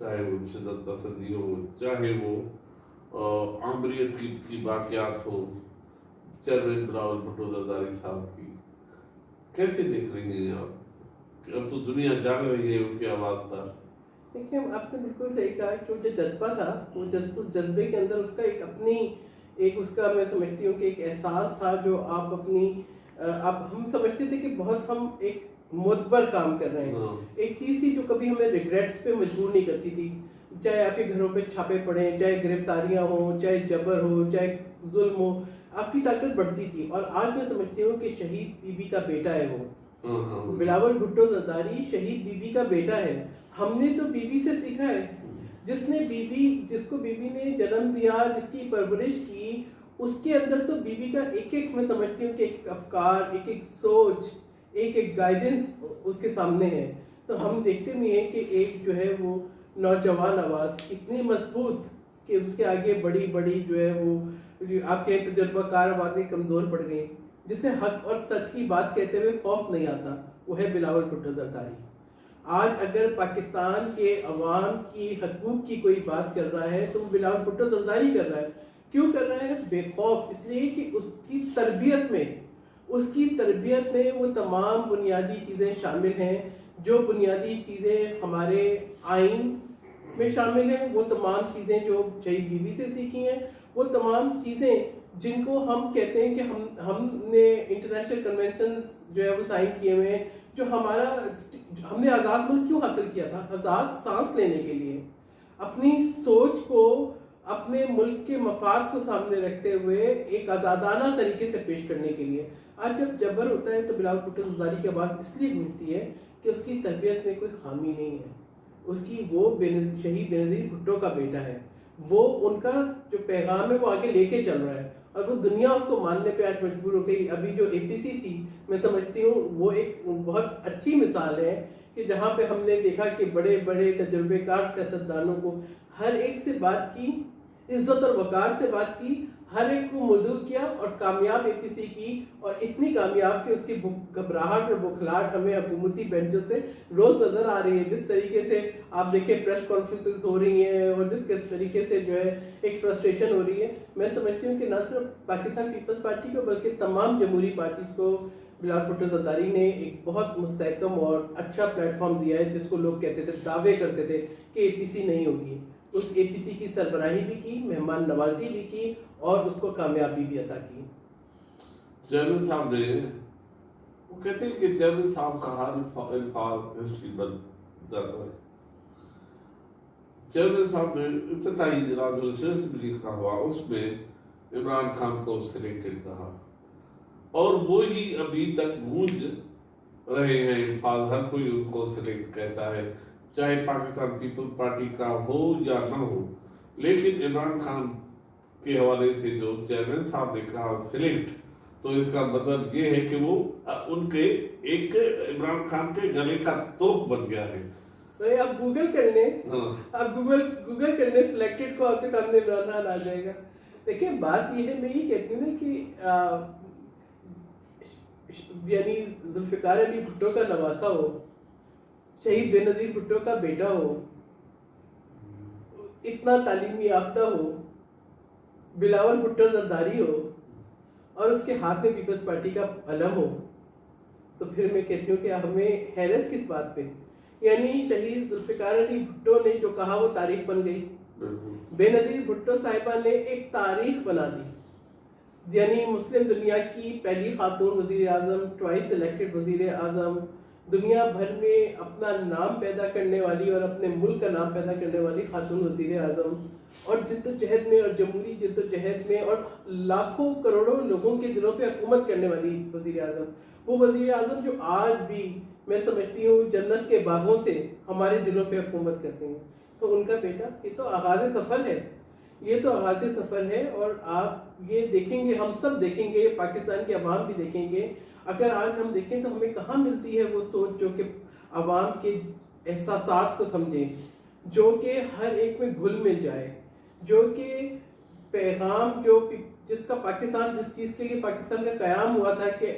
چاہے وہ شدت پسندی ہو، چاہے وہ آمریت کی واقعات ہو، چیئرمین بلاول بھٹو زرداری صاحب کی، کیسے دیکھ رہی ہیں آپ کہ اب تو دنیا جاگ رہی ہے ان کی آواز پر؟ دیکھیں آپ نے بالکل صحیح کہا کہ وہ جو جذبہ تھا، وہ اس جذبے کے اندر اس کا ایک اپنی اس کا میں سمجھتی ہوں کہ ایک احساس تھا جو آپ اپنی ہم سمجھتے تھے کہ بہت ہم ایک معتبر کام کر رہے ہیں، ایک چیز تھی جو کبھی ہمیں ریگریٹس پہ مجبور نہیں کرتی تھی، چاہے آپ کے گھروں پہ چھاپے پڑیں، چاہے گرفتاریاں ہوں، چاہے جبر ہو، چاہے ظلم ہو، آپ کی طاقت بڑھتی تھی. اور آج میں سمجھتی ہوں کہ شہید بی بی کا بیٹا ہے وہ بلاول بھٹو زرداری شہید بی بی کا بیٹا ہے. ہم نے تو بی بی سے سیکھا ہے، جس کو بی بی نے جنم دیا، جس کی پرورش کی، اس کے اندر تو بی بی کا ایک میں سمجھتی ہوں کہ ایک افکار، ایک سوچ، ایک گائیڈنس اس کے سامنے ہے. تو ہم دیکھتے بھی ہیں کہ ایک جو ہے وہ نوجوان آواز اتنی مضبوط کہ اس کے آگے بڑی بڑی جو ہے وہ آپ کے تجربہ کار آوازیں کمزور پڑ گئی، جسے حق اور سچ کی بات کہتے ہوئے خوف نہیں آتا، وہ ہے بلاول بھٹو زرداری. آج اگر پاکستان کے عوام کی حقوق کی کوئی بات کر رہا ہے تو وہ بلاول بھٹو زرداری کر رہا ہے. کیوں کر رہا ہے؟ بے خوف، اس لیے کہ اس کی تربیت میں وہ تمام بنیادی چیزیں شامل ہیں جو بنیادی چیزیں ہمارے آئین میں شامل ہیں، وہ تمام چیزیں جو شہید بی بی سے سیکھی ہیں، وہ تمام چیزیں جن کو ہم کہتے ہیں کہ ہم نے انٹرنیشنل کنونشن جو ہے وہ سائن کیے ہوئے ہیں، جو ہم نے آزاد ملک کیوں حاصل کیا تھا؟ آزاد سانس لینے کے لیے، اپنی سوچ کو، اپنے ملک کے مفاد کو سامنے رکھتے ہوئے ایک آزادانہ طریقے سے پیش کرنے کے لیے. آج جب جبر ہوتا ہے تو بلاول بھٹو زرداری کی آواز اس لیے گونجتی ہے کہ اس کی تربیت میں کوئی خامی نہیں ہے، وہ شہید بینظیر بھٹو کا بیٹا ہے، وہ ان کا جو پیغام ہے وہ آگے لے کے چل رہا ہے، اور وہ دنیا اس کو ماننے پہ آج مجبور ہو گئی. ابھی جو APC تھی، میں سمجھتی ہوں وہ ایک بہت اچھی مثال ہے کہ جہاں پہ ہم نے دیکھا کہ بڑے بڑے تجربے کار سیاستدانوں کو ہر ایک سے بات کی، عزت اور وقار سے بات کی، ہر ایک کو مدعو کیا، اور کامیاب APC کی، اور اتنی کامیاب کہ اس کی گھبراہٹ اور بکھلاہٹ ہمیں حکومتی بینچوں سے روز نظر آ رہی ہے. جس طریقے سے آپ دیکھیں پریس کانفرنسز ہو رہی ہیں، اور جس طریقے سے جو ہے ایک فرسٹریشن ہو رہی ہے، میں سمجھتی ہوں کہ نہ صرف پاکستان پیپلز پارٹی کو بلکہ تمام جمہوری پارٹیز کو بلاول بھٹو زرداری نے ایک بہت مستحکم اور اچھا پلیٹ فارم دیا ہے. جس کو لوگ کہتے تھے، دعوے کرتے تھے کہ APC نہیں ہوگی، اس APC کی سربراہی بھی کی، مہمان نوازی بھی کی، اور اس کو کامیابی بھی عطا کی. چیئرمین صاحب نے، وہ کہتے ہیں کہ چیئرمین صاحب کا ہر الفاظ ہسٹری بن جاتا ہے. چیئرمین صاحب نے ابتدائی جناب جو اسمبلی کا ہوا اس میں عمران خان کو سلیکٹڈ کہا، اور وہی ابھی تک گونج رہے ہیں الفاظ، ہر کوئی ان کو سلیکٹ کہتا ہے، چاہے پاکستان پیپل پارٹی کا ہو یا نہ ہو. لیکن عمران خان کے حوالے سے جو چیئرمین صاحب نے کہا سلیکٹ، تو اس کا مطلب یہ ہے کہ وہ ان کے ایک عمران خان کے گلے کا توق بن گیا ہے. آپ گوگل کر لیں، آپ گوگل کر لیں سلیکٹڈ کو، آپ کے سامنے عمران خان آ جائے گا. دیکھیں بات یہ ہے، میں یہ کہتی ہوں کہ یعنی ذوالفقار علی بھٹو کا نواسا ہو، شہید بینظیر بھٹو کا بیٹا ہو، اتنا تعلیمی یافتہ ہو، بلاول بھٹو زرداری ہو، اور اس کے ہاتھ میں پیپلز پارٹی کا علم ہو، تو پھر میں کہتی ہوں کہ ہمیں حیرت کس بات پہ؟ یعنی شہید ذوالفقار علی بھٹو نے جو کہا وہ تاریخ بن گئی. بینظیر بھٹو صاحبہ نے ایک تاریخ بنا دی، یعنی مسلم دنیا کی پہلی خاتون وزیر اعظم، ٹوائس الیکٹڈ وزیر اعظم، دنیا بھر میں اپنا نام پیدا کرنے والی اور اپنے ملک کا نام پیدا کرنے والی خاتون وزیر اعظم، اور جد و جہد میں اور جمہوری جد و جہد میں اور لاکھوں کروڑوں لوگوں کے دلوں پہ حکومت کرنے والی وزیر اعظم. وہ وزیر اعظم جو آج بھی میں سمجھتی ہوں جنت کے باغوں سے ہمارے دلوں پہ حکومت کرتے ہیں. تو ان کا بیٹا، یہ تو آغاز سفر ہے، یہ تو آغاز سفر ہے. اور آپ یہ دیکھیں گے، ہم سب دیکھیں گے، پاکستان کے عوام بھی دیکھیں گے. اگر آج ہم دیکھیں تو ہمیں کہاں ملتی ہے وہ سوچ جو کہ عوام کے احساسات کو سمجھیں، جو کہ ہر ایک میں گھل مل جائے، جو کہ پیغام جس کا پاکستان، جس چیز کے لیے پاکستان کا قیام ہوا تھا کہ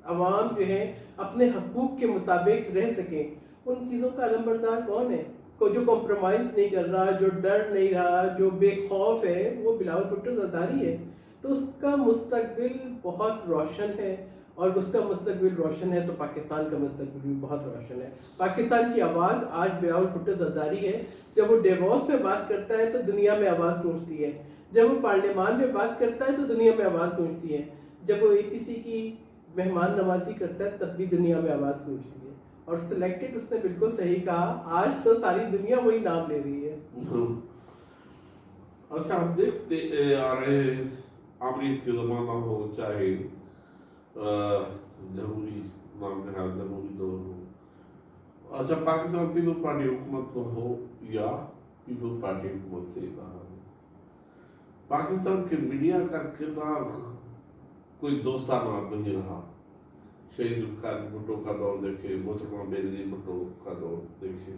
عوام جو ہے اپنے حقوق کے مطابق رہ سکیں، ان چیزوں کا علمبردار کون ہے؟ کو جو کمپرومائز نہیں کر رہا، جو ڈر نہیں رہا، جو بے خوف ہے، وہ بلاول بھٹو زرداری ہے. تو اس کا مستقبل بہت روشن ہے، اور اس کا مستقبل روشن ہے تو پاکستان کا مستقبل بھی بہت روشن ہے. پاکستان کی آواز آج بلاول بھٹو زرداری ہے. جب وہ ڈیووس میں بات کرتا ہے تو دنیا میں آواز گونجتی ہے، جب وہ پارلیمان میں بات کرتا ہے تو دنیا میں آواز گونجتی ہے، جب وہ APC کی مہمان نوازی کرتا ہے تب بھی دنیا میں آواز گونجتی ہے. اور سلیکٹڈ اس نے بالکل صحیح کہا، آج تو ساری دنیا وہی نام لے رہی ہے. اچھا، آپ دیکھتے آ رہے ہیں عامریت کے زمانہ ہو، چاہے جمہوری نام نہاد جمہوری دور ہو، اچھا پاکستان پیپلز پارٹی حکومت میں ہو یا پیپلز پارٹی حکومت سے باہر ہو، پاکستان کے میڈیا کا کردار کوئی دوستانہ نہیں رہا. شہید القادر بھٹو کا دور دیکھیں، محترمہ بے نظیر بھٹو کا دور دیکھیں،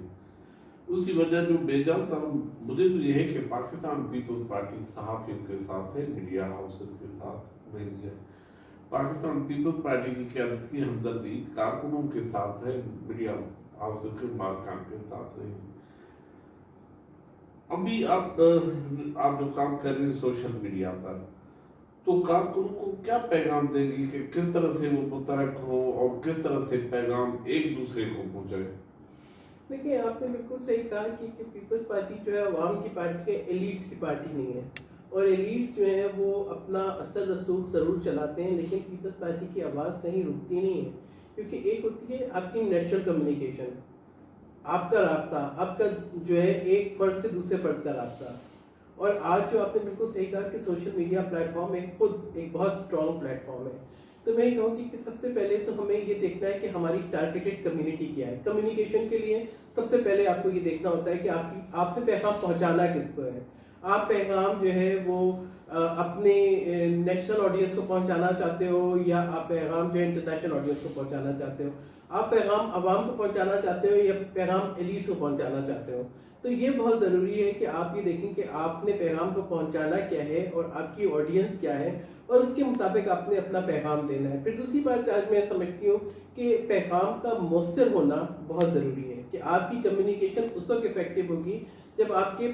اس کی وجہ جو بے جان تھا مجھے تو یہ ہے کہ پاکستان پیپلز پارٹی صحافیوں کے ساتھ ہے، میڈیا ہاؤسز کے ساتھ نہیں ہے. پاکستان پیپلز پارٹی کی قیادت کی ہمدردی کارکنوں کے ساتھ ہے، میڈیا ہاؤسز کے مالکان کے ساتھ نہیں. ابھی آپ جو کام کر رہے ہیں سوشل میڈیا پر، تو کارکنوں کو کیا پیغام دیں گی کہ کس طرح سے وہ متحرک ہوں اور کس طرح سے پیغام ایک دوسرے کو پہنچائے؟ دیکھیں، آپ نے بالکل صحیح کہا کہ پیپلز پارٹی جو ہے عوام کی پارٹی ہے، ایلیٹس کی پارٹی نہیں ہے. اور ایلیٹس جو ہیں وہ اپنا اثر رسوخ ضرور چلاتے ہیں، لیکن پیپلز پارٹی کی آواز کہیں رکتی نہیں ہے. کیونکہ ایک ہوتی ہے آپ کی نیچرل کمیونیکیشن، آپ کا رابطہ، آپ کا جو ہے ایک فرد سے دوسرے فرد کا رابطہ. اور آج جو آپ نے بالکل صحیح کہا کہ سوشل میڈیا پلیٹ فارم ایک خود ایک بہت اسٹرانگ پلیٹ فارم ہے. تو میں یہ کہوں گی کہ سب سے پہلے تو ہمیں یہ دیکھنا ہے کہ ہماری ٹارگیٹڈ کمیونٹی کیا ہے. کمیونیکیشن کے لیے سب سے پہلے آپ کو یہ دیکھنا ہوتا ہے کہ آپ سے پیغام پہنچانا کس کو ہے. آپ پیغام جو ہے وہ اپنے نیشنل آڈینس کو پہنچانا چاہتے ہو، یا آپ پیغام جو ہے انٹرنیشنل آڈینس کو پہنچانا چاہتے ہو. آپ پیغام عوام کو پہنچانا چاہتے ہو یا پیغام ایلیٹس کو پہنچانا چاہتے ہو. تو یہ بہت ضروری ہے کہ آپ یہ دیکھیں کہ آپ نے پیغام کو پہنچانا کیا ہے اور آپ کی آڈینس کیا ہے، اور اس کے مطابق آپ نے اپنا پیغام دینا ہے. پھر دوسری بات آج میں سمجھتی ہوں کہ پیغام کا مؤثر ہونا بہت ضروری ہے، کہ آپ کی کمیونیکیشن اس وقت افیکٹو ہوگی جب آپ کے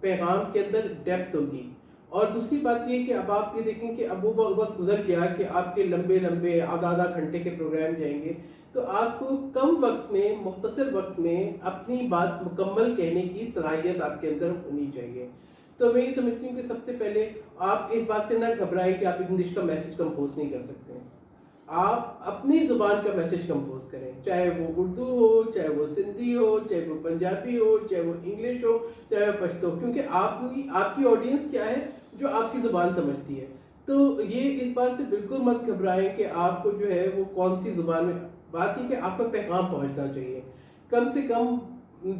پیغام کے اندر ڈیپتھ ہوگی. اور دوسری بات یہ کہ اب آپ یہ دیکھیں کہ اب وہ وقت گزر گیا کہ آپ کے لمبے لمبے آدھا گھنٹے کے پروگرام جائیں گے، تو آپ کو کم وقت میں، مختصر وقت میں اپنی بات مکمل کہنے کی صلاحیت آپ کے اندر ہونی چاہیے. تو میں یہ سمجھتی ہوں کہ سب سے پہلے آپ اس بات سے نہ گھبرائیں کہ آپ انگلش کا میسج کمپوز نہیں کر سکتے ہیں. آپ اپنی زبان کا میسج کمپوز کریں، چاہے وہ اردو ہو، چاہے وہ سندھی ہو، چاہے وہ پنجابی ہو، چاہے وہ انگلش ہو، چاہے وہ پشتو، کیونکہ آپ کی آڈینس کیا ہے جو آپ کی زبان سمجھتی ہے. تو یہ اس بات سے بالکل مت گھبرائیں کہ آپ کو جو ہے وہ کون سی زبان میں. بات یہ کہ آپ کا پیغام پہنچنا چاہیے. کم سے کم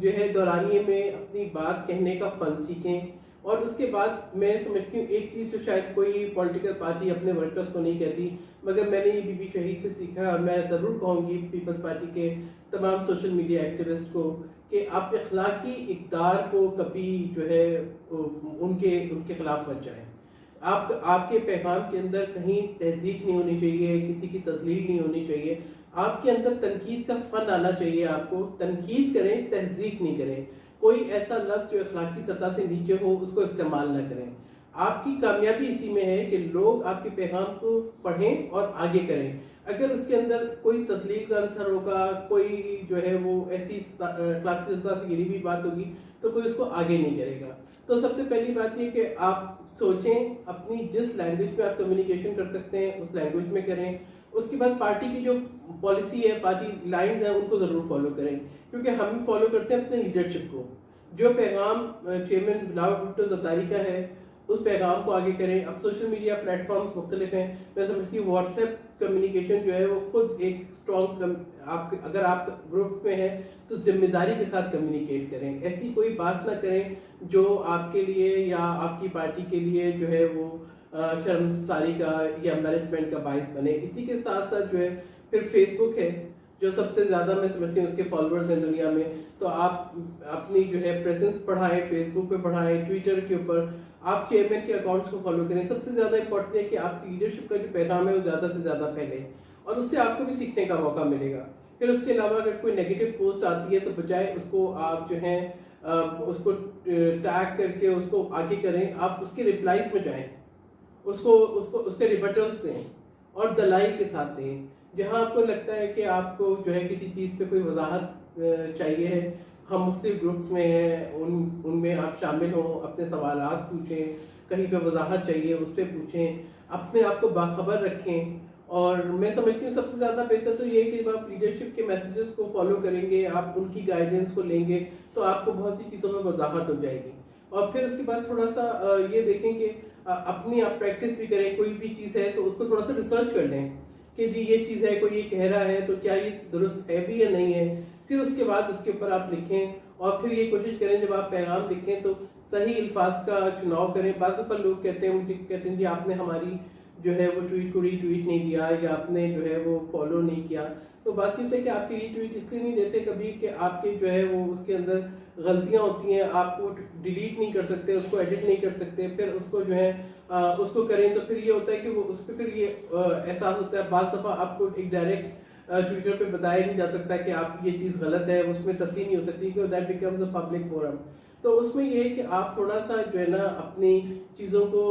جو ہے دورانیے میں اپنی بات کہنے کا فن سیکھیں. اور اس کے بعد میں سمجھتی ہوں ایک چیز جو شاید کوئی پولیٹیکل پارٹی اپنے ورکرز کو نہیں کہتی، مگر میں نے یہ بی بی شہید سے سیکھا ہے، اور میں ضرور کہوں گی پیپلز پارٹی کے تمام سوشل میڈیا ایکٹیوسٹ کو کہ آپ اخلاقی اقدار کو کبھی جو ہے ان کے خلاف مت جائیں. آپ کے پیغام کے اندر کہیں تہذیب نہیں ہونی چاہیے، کسی کی تذلیل نہیں ہونی چاہیے. آپ کے اندر تنقید کا فن آنا چاہیے. آپ کو تنقید کریں، تہذیب نہیں کریں. کوئی ایسا لفظ جو اخلاقی سطح سے نیچے ہو اس کو استعمال نہ کریں. آپ کی کامیابی اسی میں ہے کہ لوگ آپ کے پیغام کو پڑھیں اور آگے کریں. اگر اس کے اندر کوئی تذلیل کا عنصر ہوگا، کوئی جو ہے وہ ایسی اخلاقی سطح سے گری ہوئی بات ہوگی، تو کوئی اس کو آگے نہیں کرے گا. تو سب سے پہلی بات یہ کہ آپ سوچیں، اپنی جس لینگویج میں آپ کمیونیکیشن کر سکتے ہیں اس لینگویج میں کریں. اس کے بعد پارٹی کی جو پالیسی ہے، پارٹی لائنز ہیں، ان کو ضرور فالو کریں، کیونکہ ہم فالو کرتے ہیں اپنے لیڈرشپ کو. جو پیغام چیئرمین بلاول بھٹو زرداری کا ہے اس پیغام کو آگے کریں. اب سوشل میڈیا پلیٹ فارمز مختلف ہیں. میں سمجھتی ہوں واٹس ایپ کمیونیکیشن جو ہے وہ خود ایک اسٹرانگ، اگر آپ گروپس میں ہیں تو ذمہ داری کے ساتھ کمیونیکیٹ کریں. ایسی کوئی بات نہ کریں جو آپ کے لیے یا آپ کی پارٹی کے لیے جو ہے وہ شرمساری کا یا امبیرسمنٹ کا باعث بنے. اسی کے ساتھ ساتھ جو ہے پھر فیس بک ہے جو سب سے زیادہ میں سمجھتی ہوں اس کے فالوورز ہیں دنیا میں. تو آپ اپنی جو ہے پریزنس بڑھائیں، فیس بک پہ بڑھائیں، ٹویٹر کے اوپر آپ چیئرمین کے اکاؤنٹس کو فالو کریں. سب سے زیادہ امپورٹنٹ ہے کہ آپ کی لیڈرشپ کا جو پیغام ہے وہ زیادہ سے زیادہ پھیلے، اور اس سے آپ کو بھی سیکھنے کا موقع ملے گا. پھر اس کے علاوہ اگر کوئی نیگیٹو پوسٹ آتی ہے تو بجائے اس کو آپ جو ہیں اس کو ٹیگ کر کے اس کو آگے کریں، آپ اس کے ریپلائز میں جائیں، اس کے ریبٹلس دیں اور دلائل کے ساتھ دیں. جہاں آپ کو لگتا ہے کہ آپ کو جو ہے کسی چیز پہ کوئی وضاحت چاہیے ہے، ہم مختلف گروپس میں ہیں، ان میں آپ شامل ہوں، اپنے سوالات پوچھیں، کہیں پہ وضاحت چاہیے اس پہ پوچھیں، اپنے آپ کو باخبر رکھیں. اور میں سمجھتی ہوں سب سے زیادہ بہتر تو یہ ہے کہ جب آپ لیڈرشپ کے میسیجز کو فالو کریں گے، آپ ان کی گائیڈنس کو لیں گے تو آپ کو بہت سی چیزوں میں وضاحت ہو جائے گی. اور پھر اس کے بعد تھوڑا سا یہ دیکھیں کہ اپنی آپ پریکٹس بھی کریں، کوئی بھی چیز ہے تو اس کو تھوڑا سا ریسرچ کر لیں کہ جی یہ چیز ہے، کوئی یہ کہہ رہا ہے تو کیا یہ درست ہے بھی یا نہیں ہے. پھر اس کے بعد اس کے اوپر آپ لکھیں اور پھر یہ کوشش کریں جب آپ پیغام لکھیں تو صحیح الفاظ کا چناؤ کریں. بعض دفعہ لوگ کہتے ہیں، مجھے کہتے ہیں جی آپ نے ہماری جو ہے وہ ٹویٹ کو ری ٹویٹ نہیں دیا یا آپ نے جو ہے وہ فالو نہیں کیا. تو بات یہ ہے کہ آپ کی ری ٹویٹ اس لیے نہیں دیتے کبھی کہ آپ کے جو ہے وہ اس کے اندر غلطیاں ہوتی ہیں، آپ کو ڈیلیٹ نہیں کر سکتے، اس کو ایڈٹ نہیں کر سکتے. پھر اس کو جو ہے اس کو کریں تو پھر یہ ہوتا ہے کہ وہ اس پہ پھر یہ احساس ہوتا ہے. بعض دفعہ آپ کو ایک ڈائریکٹ ٹویٹر پہ بتایا نہیں جا سکتا کہ آپ کی یہ چیز غلط ہے، اس میں تصحیح نہیں ہو سکتی کہ that becomes a public forum. تو اس میں یہ ہے کہ آپ تھوڑا سا جو ہے نا اپنی چیزوں کو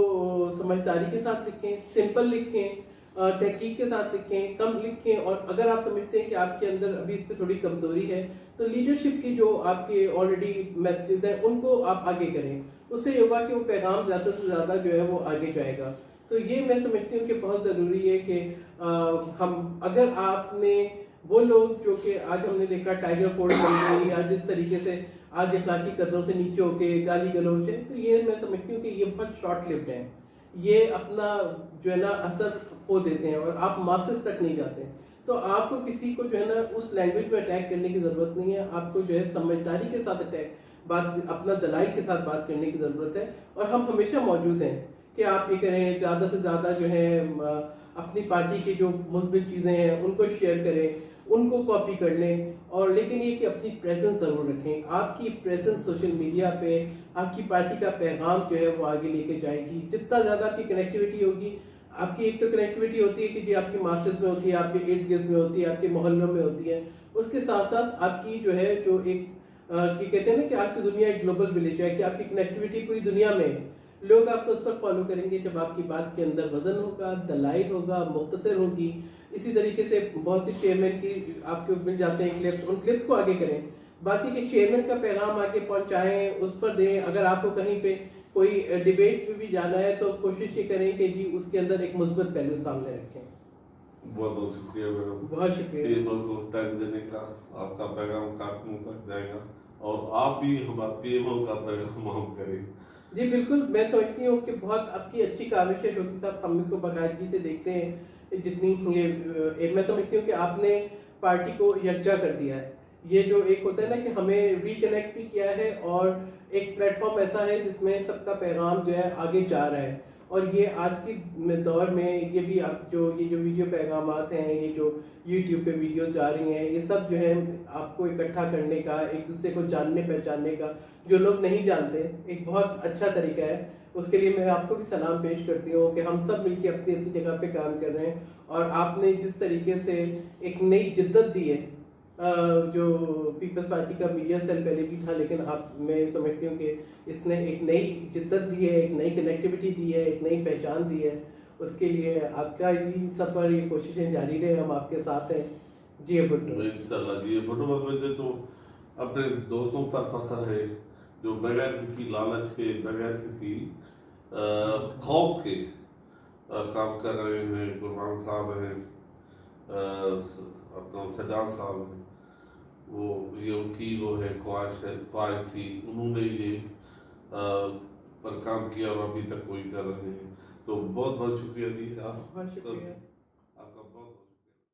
سمجھداری کے ساتھ لکھیں، سمپل لکھیں، تحقیق کے ساتھ لکھیں، کم لکھیں. اور اگر آپ سمجھتے ہیں کہ آپ کے اندر ابھی اس پہ تھوڑی کمزوری ہے تو لیڈرشپ کی جو آپ کے آلریڈی میسیجز ہیں ان کو آپ آگے کریں. اس سے یہ ہوگا کہ وہ پیغام زیادہ سے زیادہ جو ہے وہ آگے جائے گا. تو یہ میں سمجھتی ہوں کہ بہت ضروری ہے کہ ہم اگر آپ نے وہ لوگ جو کہ آج ہم نے دیکھا ٹائیگر فورس بن گئی یا جس طریقے سے آج اخلاقی قدروں سے نیچے ہو کے گالی گلوچ ہے، تو یہ میں سمجھتی ہوں کہ یہ بہت شارٹ لیوڈ ہے. یہ اپنا جو ہے نا اثر کھو دیتے ہیں اور آپ ماسز تک نہیں جاتے. تو آپ کو کسی کو جو ہے نا اس لینگویج میں اٹیک کرنے کی ضرورت نہیں ہے، آپ کو جو ہے سمجھداری کے ساتھ اپنا دلائل کے ساتھ بات کرنے کی ضرورت ہے. اور ہم ہمیشہ موجود ہیں کہ آپ یہ کریں، زیادہ سے زیادہ جو ہے اپنی پارٹی کی جو مثبت چیزیں ہیں ان کو شیئر کریں، ان کو کاپی کر لیں. اور لیکن یہ کہ اپنی پریزنس ضرور رکھیں. آپ کی پریزنس سوشل میڈیا پہ آپ کی پارٹی کا پیغام جو ہے وہ آگے لے کے جائے گی. جتنا زیادہ آپ کی کنیکٹیوٹی ہوگی، آپ کی ایک تو کنیکٹیوٹی ہوتی ہے کہ جی آپ کی ماسٹرز میں ہوتی ہے، آپ کے ارد گرد میں ہوتی ہے، آپ کے محلوں میں ہوتی ہے. اس کے ساتھ ساتھ آپ کی جو ہے جو ایک کہتے ہیں نا کہ آج کی دنیا ایک گلوبل ولیج ہے، کہ آپ کی کنیکٹیوٹی پوری دنیا میں لوگ آپ کو اس وقت فالو کریں گے جب آپ کی بات کے اندر وزن ہوگا، دلائل ہوگا، مختصر ہوگی. اسی طریقے سے بہت سی چیئرمین کی آپ کو مل جاتے ہیں کلپس، ان کلپس کو آگے کریں. بات یہ کہ چیئرمین کا پیغام آگے پہنچائیں، اس پر دیں. اگر آپ کو کہیں پہ کوئی ڈیبیٹ پہ بھی جانا ہے تو کوشش یہ کریں کہ جی اس کے اندر ایک مثبت پہلو سامنے رکھیں. بہت بہت شکریہ میڈم، بہت شکریہ پی ایم او کو ٹائم دینے کا. آپ کا پیغام کافی تک جائے گا اور آپ بھی ہمارے پی ایم او کا پیغام ہم کریں. جی بالکل، میں سمجھتی ہوں کہ بہت آپ کی اچھی کاوش ہے ڈاکٹر صاحب، ہم اس کو باقاعدگی سے دیکھتے ہیں. جتنی یہ میں سمجھتی ہوں کہ آپ نے پارٹی کو یکجا کر دیا ہے. یہ جو ایک ہوتا ہے نا کہ ہمیں ریکنیکٹ بھی کیا ہے اور ایک پلیٹ فارم ایسا ہے جس میں سب کا پیغام جو ہے آگے جا رہا ہے. اور یہ آج کی دور میں یہ بھی آپ جو ویڈیو پیغامات ہیں، یہ جو یوٹیوب پہ ویڈیوز جا رہی ہیں، یہ سب جو ہے آپ کو اکٹھا کرنے کا، ایک دوسرے کو جاننے پہچاننے کا، جو لوگ نہیں جانتے، ایک بہت اچھا طریقہ ہے. اس کے لیے میں آپ کو بھی سلام پیش کرتی ہوں کہ ہم سب مل کے اپنی اپنی جگہ پہ کام کر رہے ہیں. اور آپ نے جس طریقے سے ایک نئی جدت دی ہے، جو پیپلز پارٹی کا میڈیا سیل پہلے بھی تھا لیکن آپ میں سمجھتی ہوں کہ اس نے ایک نئی جدت دی ہے، ایک نئی کنیکٹیوٹی دی ہے، ایک نئی پہچان دی ہے. اس کے لیے آپ کا یہ سفر، یہ کوششیں جاری رہے، ہم آپ کے ساتھ ہیں. جی بھٹو، انشاءاللہ. جی بھٹو بس مجھے تو اپنے دوستوں پر فخر ہے جو بغیر کسی لالچ کے، بغیر کسی خوف کے کام کر رہے ہیں. قربان صاحب ہیں، اپنا سجاد صاحب ہیں، یہ ان کی وہ ہے خواہش تھی، انہوں نے یہ پر کام کیا اور ابھی تک وہی کر رہے ہیں. تو بہت بہت شکریہ دی آپ کا. بہت